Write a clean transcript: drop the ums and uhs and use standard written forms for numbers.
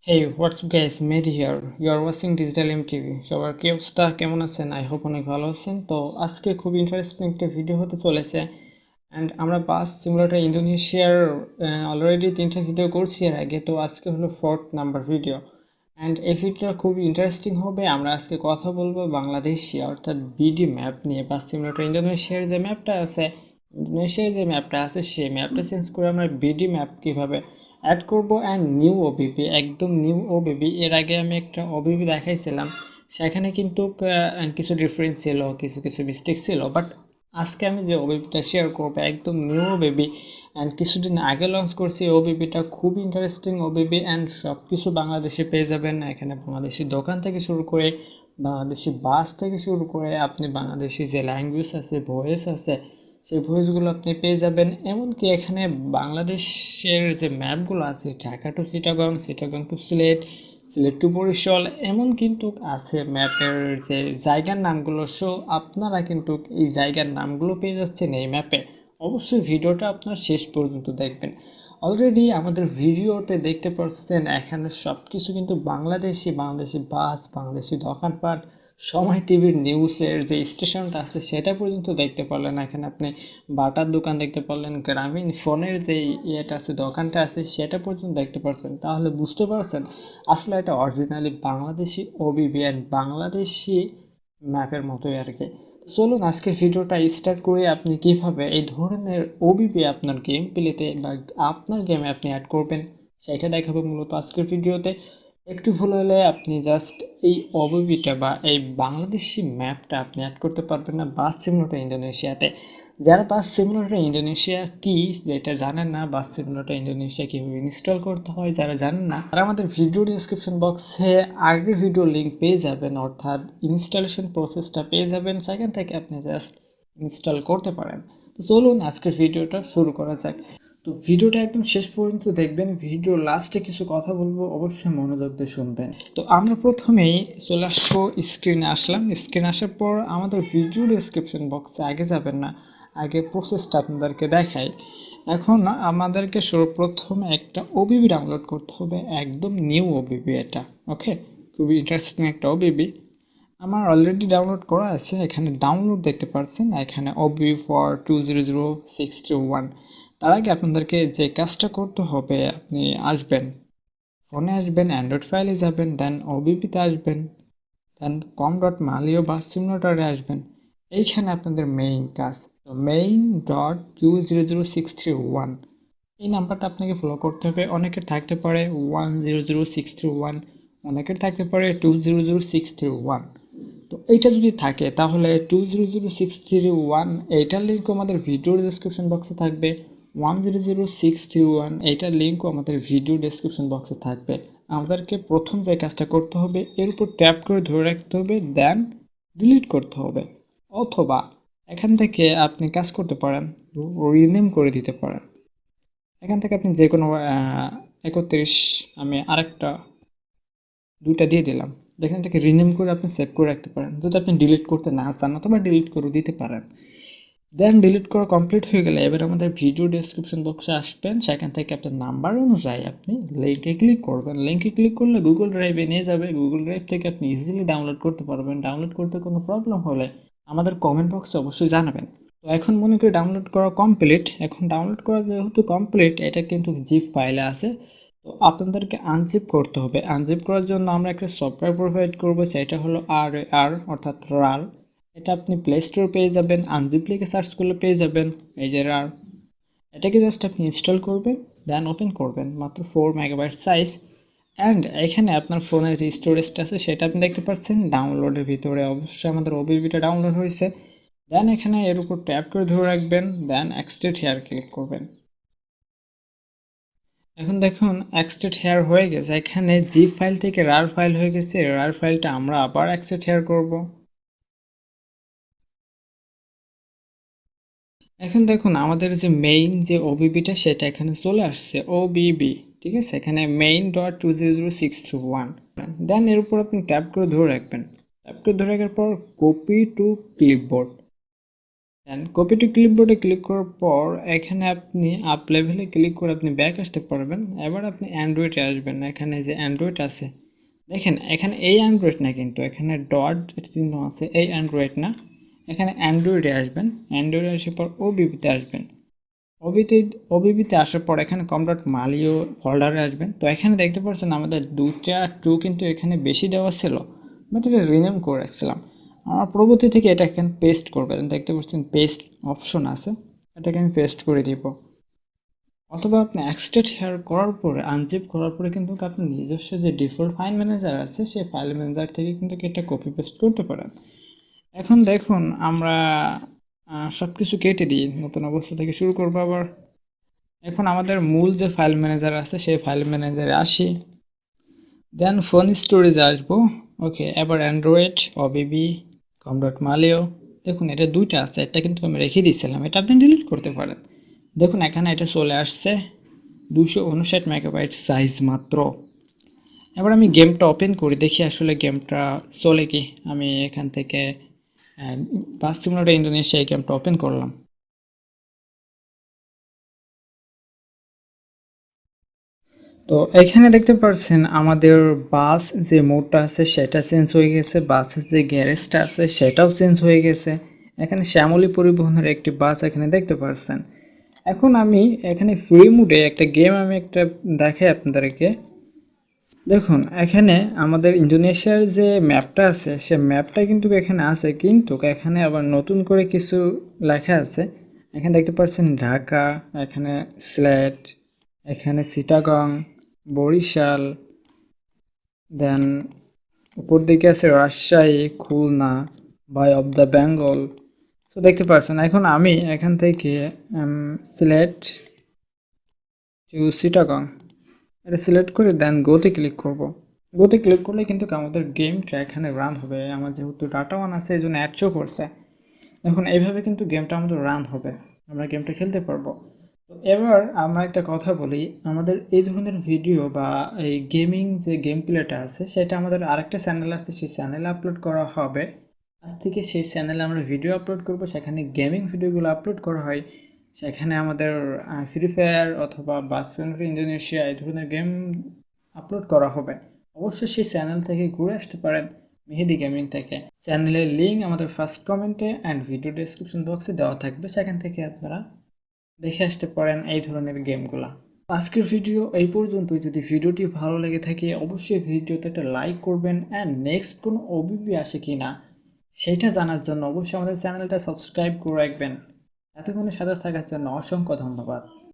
Hey, what's up guys? Mehedi here. You are watching Digital MTV. সবার কি অবস্থা, কেমন আছেন? আই হোপ অনেক ভালো আছেন। তো আজকে খুব ইন্টারেস্টিং একটা ভিডিও হতে চলেছে। অ্যান্ড আমরা বাস সিমুলেটর ইন্দোনেশিয়ার অলরেডি 3টা ভিডিও করছি এর আগে। তো আজকে হলো 4th নাম্বার ভিডিও। অ্যান্ড এই ভিডিওটা খুবই ইন্টারেস্টিং হবে। আমরা আজকে কথা বলবো বাংলাদেশি অর্থাৎ বিডি ম্যাপ নিয়ে। বাস সিমুলেটর ইন্দোনেশিয়ার যে ম্যাপটা আছে, সেই ম্যাপটা চেঞ্জ করে আমরা বিডি ম্যাপ কিভাবে অ্যাড করব। অ্যান্ড নিউ ওবিপি, একদম নিউ ওবিপি। এর আগে আমি একটা ওবিপি দেখাইছিলাম, সেখানে কিন্তু কিছু ডিফারেন্স ছিল, কিছু কিছু মিস্টেক ছিল। বাট আজকে আমি যে ওবিপিটা শেয়ার করবো একদম নিউ ওবিপি। অ্যান্ড কিছুদিন আগে লঞ্চ করছি ওবিপিটা, খুব ইন্টারেস্টিং ওবিপি। অ্যান্ড সব কিছু বাংলাদেশে পেয়ে যাবেন। এখানে বাংলাদেশি দোকান থেকে শুরু করে বাংলাদেশি বাস থেকে শুরু করে আপনি বাংলাদেশি যে ল্যাঙ্গুয়েজ আছে, ভয়েস আছে, সেই ভয়েসগুলো আপনি পেয়ে যাবেন। এমনকি এখানে বাংলাদেশের যে ম্যাপগুলো আছে, Dhaka to Chittagong, Chittagong to Sylhet, Sylhet to Barishal, এমন কিন্তু আছে ম্যাপের যে জায়গার নামগুলো। সো আপনারা কিন্তু এই জায়গার নামগুলো পেয়ে যাচ্ছেন এই ম্যাপে। অবশ্যই ভিডিওটা আপনার শেষ পর্যন্ত দেখবেন। অলরেডি আমাদের ভিডিওতে দেখতে পাচ্ছেন এখানে সব কিছু কিন্তু বাংলাদেশি বাস, বাংলাদেশি দোকানপাট, সময় টিভির নিউজের যে স্টেশনটা আছে সেটা পর্যন্ত দেখতে পারলেন। এখানে আপনি বাটার দোকান দেখতে পারলেন, গ্রামীণ ফোনের যে ইয়েটা আছে, দোকানটা আছে, সেটা পর্যন্ত দেখতে পাচ্ছেন। তাহলে বুঝতে পারছেন আসলে এটা originally Bangladeshi OBB and Bangladeshi ম্যাপের মতোই আর কি। চলুন আজকের ভিডিওটা স্টার্ট করে আপনি কিভাবে এই ধরনের ওবিপি আপনার গেম প্লেতে বা আপনার গেমে আপনি অ্যাড করবেন সেটা দেখাবো মূলত আজকের ভিডিওতে। একটু ভুল হলে আপনি জাস্ট এই ওবিপিটা বা এই বাংলাদেশি ম্যাপটা আপনি অ্যাড করতে পারবেন না বাস সিমুলেটর ইন্দোনেশিয়াতে। যারা বাস সিমুলেটর ইন্দোনেশিয়া কি যেটা জানেন না, বাস সিমুলেটর ইন্দোনেশিয়া কীভাবে ইনস্টল করতে হয় যারা জানেন না, তারা আমাদের ভিডিও ডিসক্রিপশন বক্সে আগের ভিডিও লিঙ্ক পেয়ে যাবেন, অর্থাৎ ইনস্টলেশন প্রসেসটা পেয়ে যাবেন। সেখান থেকে আপনি জাস্ট ইনস্টল করতে পারেন। তো চলুন আজকের ভিডিওটা শুরু করা যাক। তো ভিডিওটা একদম শেষ পর্যন্ত দেখবেন। ভিডিও লাস্টে কিছু কথা বলবো, অবশ্যই মনোযোগ দিয়ে শুনবেন। তো আমরা প্রথমেই চলে আসবো স্ক্রিনে। স্ক্রিনে আসার পর আমাদের ভিডিও ডিসক্রিপশন বক্সে আগে যাবেন না, আগে প্রসেসটা আপনাদেরকে দেখাই। এখন আমাদেরকে সর্বপ্রথমে একটা ওবিবি ডাউনলোড করতে হবে, একদম নিউ ওবিবি এটা। ওকে, খুবই ইন্টারেস্টিং একটা ওবিবি। আমার অলরেডি ডাউনলোড করা আছে, এখানে ডাউনলোড দেখতে পাচ্ছেন, এখানে ওবিবি ফর 200631। তার আগে আপনাদেরকে যে কাজটা করতে হবে, আপনি আসবেন, ফোনে আসবেন, অ্যান্ড্রয়েড ফাইলে যাবেন, দেন ওবিপিতে আসবেন, দেন com.malio বা সিমুলেটরে আসবেন। এইখানে আপনাদের মেইন কাজ, তো main.200631 এই নাম্বারটা আপনাকে ফলো করতে হবে। অনেকের থাকতে পারে 100631, অনেকের থাকতে পারে 200631। তো এইটা যদি থাকে তাহলে 200631 এইটার লিঙ্কও আমাদের ভিডিও ডেসক্রিপশন বক্সে থাকবে। 100631 এইটার লিঙ্কও আমাদের ভিডিও ডেসক্রিপশন বক্সে থাকবে। আমাদেরকে প্রথম যে কাজটা করতে হবে, এর উপর ট্যাপ করে ধরে রাখতে হবে, দেন ডিলিট করতে হবে। অথবা এখান থেকে আপনি কাজ করতে পারেন, রিনেম করে দিতে পারেন। এখান থেকে আপনি যে কোনো 31, আমি আরেকটা 2টা দিয়ে দিলাম। এখান থেকে রিনেম করে আপনি সেভ করে রাখতে পারেন, যদি আপনি ডিলিট করতে না চান, অথবা ডিলিট করে দিতে পারেন। দেন ডিলিট করা কমপ্লিট হয়ে গেলে এবার আমাদের ভিডিও ডেসক্রিপশন বক্সে আসবেন। সেখান থেকে আপনার নাম্বার অনুযায়ী আপনি লিঙ্কে ক্লিক করবেন। লিঙ্কে ক্লিক করলে গুগল ড্রাইভে নিয়ে যাবে। গুগল ড্রাইভ থেকে আপনি ইজিলি ডাউনলোড করতে পারবেন। ডাউনলোড করতে কোনো প্রবলেম হলে আমাদের কমেন্ট বক্সে অবশ্যই জানাবেন। তো এখন মনে করি ডাউনলোড করা কমপ্লিট। এখন ডাউনলোড করা যেহেতু কমপ্লিট, এটা কিন্তু জিপ ফাইলে আছে। তো আপনাদেরকে আনজিপ করতে হবে। আনজিপ করার জন্য আমরা একটা সফটওয়্যার প্রোভাইড করবো, সেটা হলো আর অর্থাৎ রার। এটা আপনি প্লে স্টোর পেয়ে যাবেন, আনজিপ লিখে সার্চ করলে পেয়ে যাবেন। এই যে রার, এটাকে জাস্ট আপনি ইনস্টল করবেন, দেন ওপেন করবেন। মাত্র 4 MB সাইজ। অ্যান্ড এখানে আপনার ফোনের যে স্টোরেজটা আছে সেটা আপনি দেখতে পাচ্ছেন ডাউনলোডের ভিতরে। অবশ্যই আমাদের ওবিবিটা ডাউনলোড হয়েছে। দেন এখানে এর উপর ট্যাপ করে ধরে রাখবেন, দেন এক্সট্রেট হেয়ার ক্লিক করবেন। এখন দেখুন এক্সট্রেট হেয়ার হয়ে গেছে। এখানে জিপ ফাইল থেকে রার ফাইল হয়ে গেছে। রার ফাইলটা আমরা আবার এক্সট্রেট হেয়ার করব। এখন দেখুন আমাদের যে মেইন যে ওবিবিটা সেটা এখানে চলে আসছে, ওবিবি। ঠিক আছে, এখানে main.200631। দেন এর উপর আপনি ট্যাপ করে ধরে রাখবেন। ট্যাপ করে ধরে রাখার পর copy to clipboard, then copy to ক্লিপবোর্ডে ক্লিক করার পর এখানে আপনি আপ লেভেলে ক্লিক করে আপনি ব্যাক আসতে পারবেন। এবার আপনি অ্যান্ড্রয়েডে আসবেন, এখানে যে অ্যান্ড্রয়েড আছে দেখেন, এখানে এই অ্যান্ড্রয়েড না, কিন্তু এখানে ডট চিহ্ন আছে, এই অ্যান্ড্রয়েড না, এখানে অ্যান্ড্রয়েডে আসবেন। অ্যান্ড্রয়েডে আসার পর ওবিবিতে আসবেন। ওবিতে ওবিবিতে আসার পর এখানে কমডট মালিও ফোল্ডারে আসবেন। তো এখানে দেখতে পাচ্ছেন আমাদের 2 কিন্তু এখানে বেশি দেওয়া ছিল, বাট এটা রিনেম করে রাখছিলাম। আমার পরবর্তী থেকে এটা এখানে পেস্ট করবেন, দেখতে পাচ্ছেন পেস্ট অপশন আছে, এটাকে আমি পেস্ট করে দিব। অথবা আপনি এক্সট্রাক্ট হেয়ার করার পরে আনজিপ করার পরে কিন্তু আপনি নিজস্ব যে ডিফল্ট ফাইল ম্যানেজার আছে সেই ফাইল ম্যানেজার থেকে কিন্তু এটা কপি পেস্ট করতে পারেন। এখন দেখুন আমরা সব কিছু কেটে দিই, নতুন অবস্থা থেকে শুরু করবো আবার। এখন আমাদের মূল যে ফাইল ম্যানেজার আছে সেই ফাইল ম্যানেজারে আসি, দেন ফোন স্টোরেজে আসবো। ওকে, এবার অ্যান্ড্রয়েড ওবিবি কম.মালিও, দেখুন এটা 2টা আছে, একটা কিন্তু আমি রেখে দিয়েছিলাম, এটা আপনি ডিলিট করতে পারেন। দেখুন এখানে এটা চলে আসছে 259 মেগাবাইট সাইজ মাত্র। এবার আমি গেমটা ওপেন করি, দেখি আসলে গেমটা চলে কি। আমি এখান থেকে বাস সিমুলেটর ইন্দোনেশিয়া এই গেমটা ওপেন করলাম। তো এখানে দেখতে পাচ্ছেন আমাদের বাস যে মোডটা আছে সেটা চেঞ্জ হয়ে গেছে, বাসের যে গ্যারেজটা আছে সেটাও চেঞ্জ হয়ে গেছে। এখানে শ্যামলী পরিবহনের একটি বাস এখানে দেখতে পাচ্ছেন। এখন আমি এখানে ফ্রি মোডে একটা গেম আমি একটা দেখাই আপনাদেরকে। দেখুন এখানে আমাদের ইন্দোনেশিয়ার যে ম্যাপটা আছে সে ম্যাপটা কিন্তু এখানে আছে, কিন্তু এখানে আবার নতুন করে কিছু লেখা আছে। এখানে দেখতে পাচ্ছেন ঢাকা, এখানে সিলেট, এখানে চিটাগং, বরিশাল, দেন উপর দিকে আছে Rajshahi, Khulna, bay of the Bengal. তো দেখতে পাচ্ছেন এখন আমি এখান থেকে সিলেট টু চিটাগং এটা সিলেক্ট করে দেন গোতে ক্লিক করব। গোতে ক্লিক করলে কিন্তু আমাদের গেমটা এখানে রান হবে। আমার যেহেতু ডাটা অন আছে এই জন্য অ্যাড শো করছে। এখন এইভাবে কিন্তু গেমটা আমাদের রান হবে, আমরা গেমটা খেলতে পারবো। তো এবার আমরা একটা কথা বলি, আমাদের এই ধরনের ভিডিও বা এই গেমিং যে গেম প্লেটা আছে সেটা আমাদের আরেকটা চ্যানেল আছে, সেই চ্যানেলে আপলোড করা হবে। আজ থেকে সেই চ্যানেলে আমরা ভিডিও আপলোড করব, সেখানে গেমিং ভিডিওগুলো আপলোড করা হয়। সেখানে আমাদের ফ্রি ফায়ার অথবা বাসকেট ইন্দোনেশিয়া এই ধরনের গেম আপলোড করা হবে। অবশ্যই সেই চ্যানেল থেকে ঘুরে আসতে পারেন, মেহেদি গেমিং থেকে। চ্যানেলের লিঙ্ক আমাদের ফার্স্ট কমেন্টে অ্যান্ড ভিডিও ডেসক্রিপশন বক্সে দেওয়া থাকবে, সেখান থেকে আপনারা দেখে আসতে পারেন এই ধরনের গেমগুলা। আজকের ভিডিও এই পর্যন্তই। যদি ভিডিওটি ভালো লেগে থাকে অবশ্যই ভিডিওতে একটা লাইক করবেন, অ্যান্ড নেক্সট কোনো ওবিবি আসে কি না সেটা জানার জন্য অবশ্যই আমাদের চ্যানেলটা সাবস্ক্রাইব করে রাখবেন। এতক্ষণের সাথে থাকার জন্য অসংখ্য ধন্যবাদ।